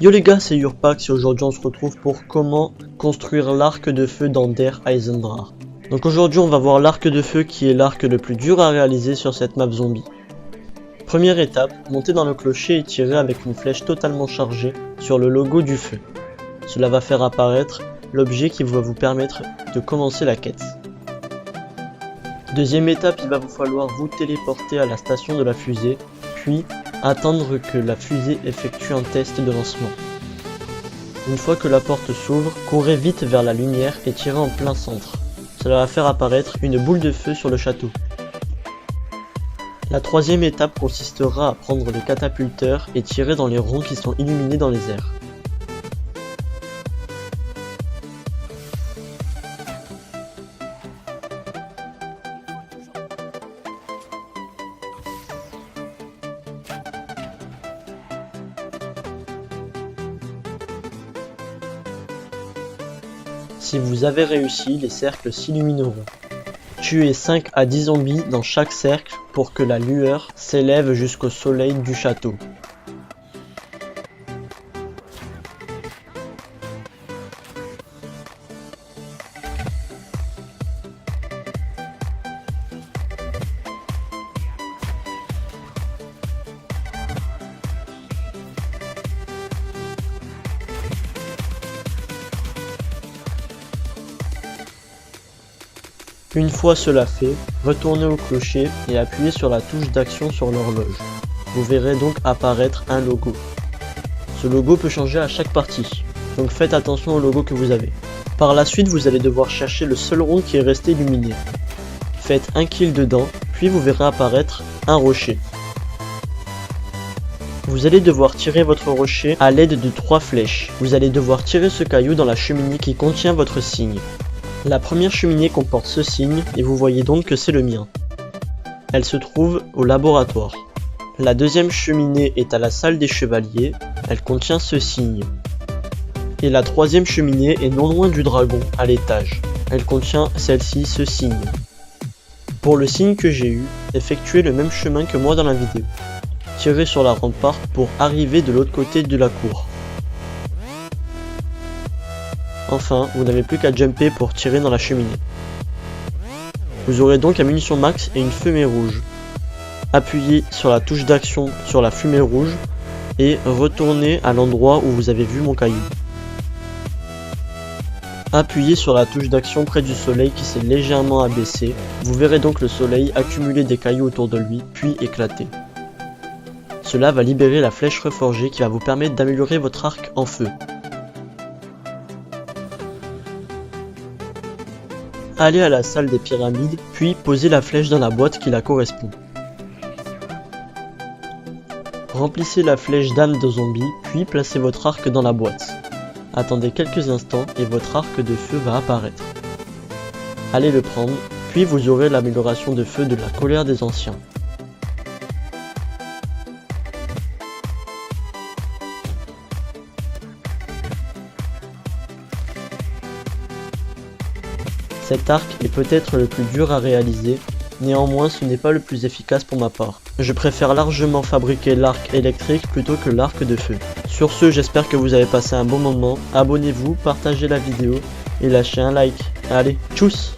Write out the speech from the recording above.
Yo les gars, c'est Urpax et aujourd'hui on se retrouve pour comment construire l'arc de feu dans Der Eisendrache. Donc aujourd'hui on va voir l'arc de feu qui est l'arc le plus dur à réaliser sur cette map zombie. Première étape, monter dans le clocher et tirer avec une flèche totalement chargée sur le logo du feu. Cela va faire apparaître l'objet qui va vous permettre de commencer la quête. Deuxième étape, il va vous falloir vous téléporter à la station de la fusée, puis attendre que la fusée effectue un test de lancement. Une fois que la porte s'ouvre, courez vite vers la lumière et tirez en plein centre. Cela va faire apparaître une boule de feu sur le château. La troisième étape consistera à prendre les catapulteurs et tirer dans les ronds qui sont illuminés dans les airs. Si vous avez réussi, les cercles s'illumineront. Tuez 5 à 10 zombies dans chaque cercle pour que la lueur s'élève jusqu'au soleil du château. Une fois cela fait, retournez au clocher et appuyez sur la touche d'action sur l'horloge. Vous verrez donc apparaître un logo. Ce logo peut changer à chaque partie, donc faites attention au logo que vous avez. Par la suite, vous allez devoir chercher le seul rond qui est resté illuminé. Faites un kill dedans, puis vous verrez apparaître un rocher. Vous allez devoir tirer votre rocher à l'aide de 3 flèches. Vous allez devoir tirer ce caillou dans la cheminée qui contient votre signe. La première cheminée comporte ce signe et vous voyez donc que c'est le mien. Elle se trouve au laboratoire. La deuxième cheminée est à la salle des chevaliers, elle contient ce signe. Et la troisième cheminée est non loin du dragon, à l'étage. Elle contient celle-ci, ce signe. Pour le signe que j'ai eu, effectuez le même chemin que moi dans la vidéo. Tirez sur la rempart pour arriver de l'autre côté de la cour. Enfin, vous n'avez plus qu'à jumper pour tirer dans la cheminée. Vous aurez donc un munition max et une fumée rouge. Appuyez sur la touche d'action sur la fumée rouge et retournez à l'endroit où vous avez vu mon caillou. Appuyez sur la touche d'action près du soleil qui s'est légèrement abaissé. Vous verrez donc le soleil accumuler des cailloux autour de lui, puis éclater. Cela va libérer la flèche reforgée qui va vous permettre d'améliorer votre arc en feu. Allez à la salle des pyramides, puis posez la flèche dans la boîte qui la correspond. Remplissez la flèche d'âme de zombie, puis placez votre arc dans la boîte. Attendez quelques instants et votre arc de feu va apparaître. Allez le prendre, puis vous aurez l'amélioration de feu de la colère des anciens. Cet arc est peut-être le plus dur à réaliser, néanmoins ce n'est pas le plus efficace pour ma part. Je préfère largement fabriquer l'arc électrique plutôt que l'arc de feu. Sur ce, j'espère que vous avez passé un bon moment, abonnez-vous, partagez la vidéo et lâchez un like. Allez, tchuss!